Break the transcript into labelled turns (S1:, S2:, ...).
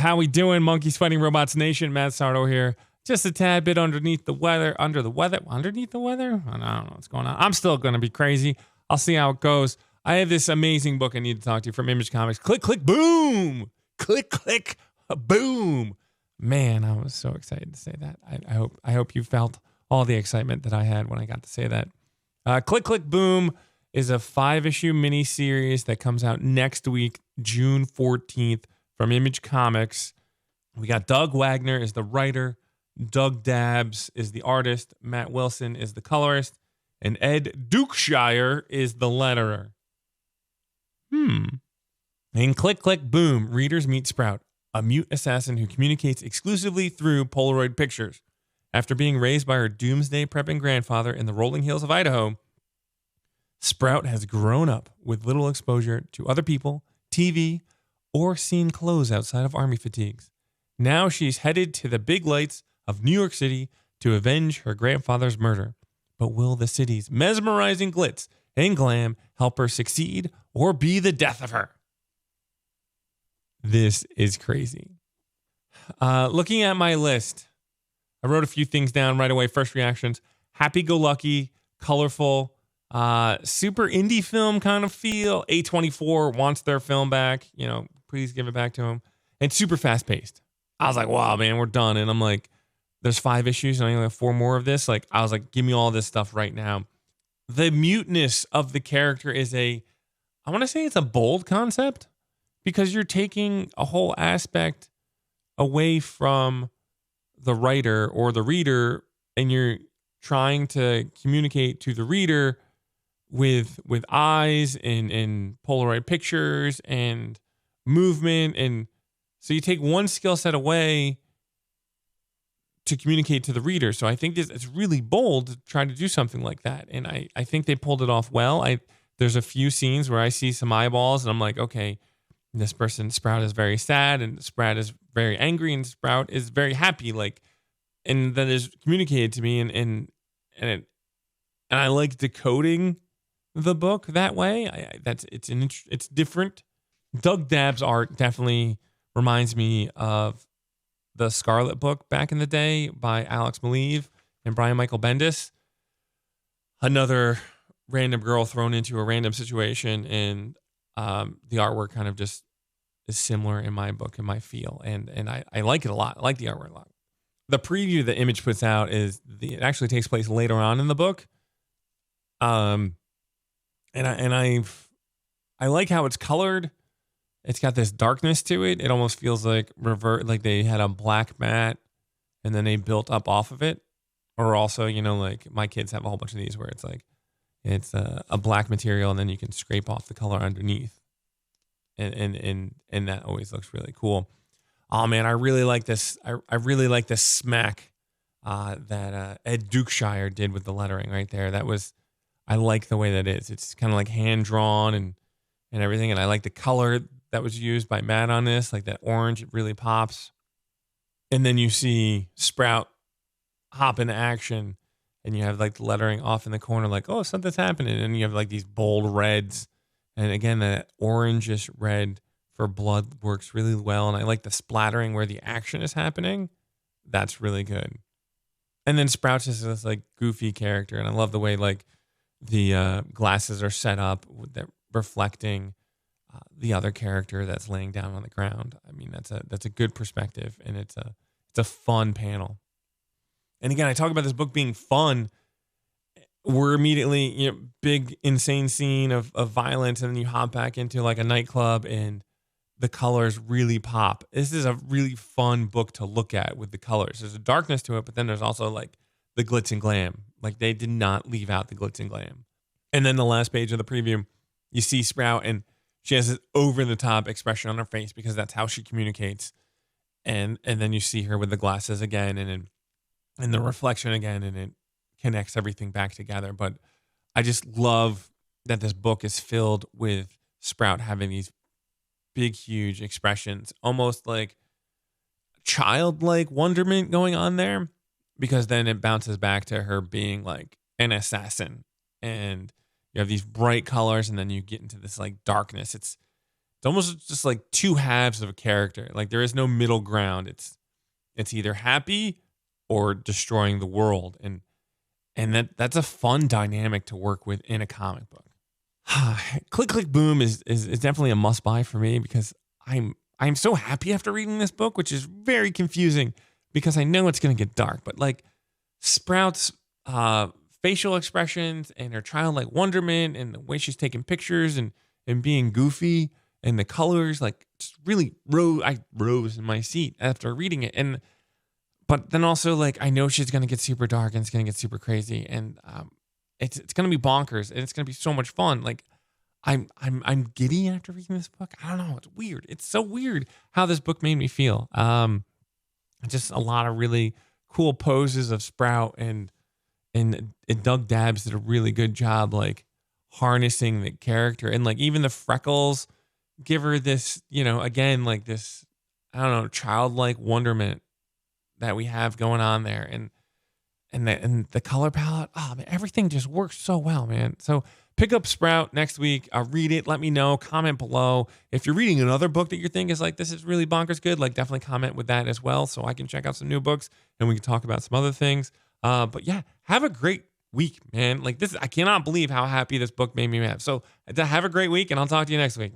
S1: How we doing, Monkeys Fighting Robots Nation? Matt Sardo here. Just a tad bit underneath the weather. Underneath the weather? I don't know what's going on. I'm still going to be crazy. I'll see how it goes. I have this amazing book I need to talk to you from Image Comics. Klik Klik Boom! Klik Klik Boom! Man, I was so excited to say that. I hope you felt all the excitement that I had when I got to say that. Klik Klik Boom is a 5-issue miniseries that comes out next week, June 14th, from Image Comics. We got Doug Wagner is the writer, Doug Dabbs is the artist, Matt Wilson is the colorist, and Ed Dukeshire is the letterer. In Klik Klik Boom, readers meet Sprout, a mute assassin who communicates exclusively through Polaroid pictures. After being raised by her doomsday-prepping grandfather in the rolling hills of Idaho, Sprout has grown up with little exposure to other people, TV, or seen clothes outside of army fatigues. Now she's headed to the big lights of New York City to avenge her grandfather's murder. But will the city's mesmerizing glitz and glam help her succeed or be the death of her? This is crazy. Looking at my list, I wrote a few things down right away. First reactions: happy-go-lucky, colorful, super indie film kind of feel. A24 wants their film back. You know, please give it back to them. And super fast-paced. I was like, wow, man, we're done. And I'm like, there's 5 issues and I only have 4 more of this. Like, I was like, give me all this stuff right now. The muteness of the character is I want to say it's a bold concept, because you're taking a whole aspect away from the writer or the reader, and you're trying to communicate to the reader with eyes and Polaroid pictures and movement. And so you take one skill set away to communicate to the reader. So I think it's really bold to try to do something like that. And I think they pulled it off well. There's a few scenes where I see some eyeballs and I'm like, okay, this person, Sprout, is very sad, and Sprout is very angry, and Sprout is very happy. Like, and that is communicated to me, and I like decoding the book that way. It's different. Doug Dabbs' art definitely reminds me of the Scarlet book back in the day by Alex Maleev and Brian Michael Bendis. Another random girl thrown into a random situation, and the artwork kind of just is similar in my book and my feel, and I like it a lot. I like the artwork a lot. The preview that Image puts out it actually takes place later on in the book, and I like how it's colored. It's got this darkness to it. It almost feels like like they had a black mat and then they built up off of it. Or also, you know, like my kids have a whole bunch of these where it's like it's a black material and then you can scrape off the color underneath. And that always looks really cool. Oh man, I really like this. I really like this smack that Ed Dukeshire did with the lettering right there. I like the way that is. It's kind of like hand drawn and everything. And I like the color that was used by Matt on this, like that orange. It really pops. And then you see Sprout hop into action, and you have like the lettering off in the corner, like, oh, something's happening. And you have like these bold reds. And again, that orangish red for blood works really well. And I like the splattering where the action is happening. That's really good. And then Sprout's just this like goofy character. And I love the way like the glasses are set up with that reflecting the other character that's laying down on the ground. I mean, that's a good perspective, and it's a fun panel. And again, I talk about this book being fun. We're immediately, you know, big insane scene of violence, and then you hop back into like a nightclub, and the colors really pop. This is a really fun book to look at with the colors. There's a darkness to it, but then there's also like the glitz and glam. Like they did not leave out the glitz and glam. And then the last page of the preview, you see Sprout, and she has this over-the-top expression on her face because that's how she communicates. And then you see her with the glasses again and the reflection again, and it connects everything back together. But I just love that this book is filled with Sprout having these big, huge expressions, almost like childlike wonderment going on there, because then it bounces back to her being like an assassin, and you have these bright colors, and then you get into this like darkness. It's It's almost just like two halves of a character. Like there is no middle ground. It's either happy or destroying the world. And that's a fun dynamic to work with in a comic book. Klik Klik Boom is definitely a must buy for me because I'm so happy after reading this book, which is very confusing because I know it's going to get dark. But like Sprout's facial expressions and her childlike wonderment and the way she's taking pictures and being goofy and the colors, like just really I rose in my seat after reading it. But then also like I know she's going to get super dark and it's going to get super crazy and it's going to be bonkers and it's going to be so much fun. Like I'm giddy after reading this book. I don't know. It's weird. It's so weird how this book made me feel. Just a lot of really cool poses of Sprout and Doug Dabbs did a really good job, like harnessing the character and like even the freckles give her this, again, like this, I don't know, childlike wonderment that we have going on there. And the color palette, oh man, everything just works so well, man. So pick up Sprout next week. Read it. Let me know. Comment below. If you're reading another book that you think is like, this is really bonkers good, like definitely comment with that as well so I can check out some new books and we can talk about some other things. But yeah, have a great week, man. Like this, I cannot believe how happy this book made me have. So have a great week and I'll talk to you next week.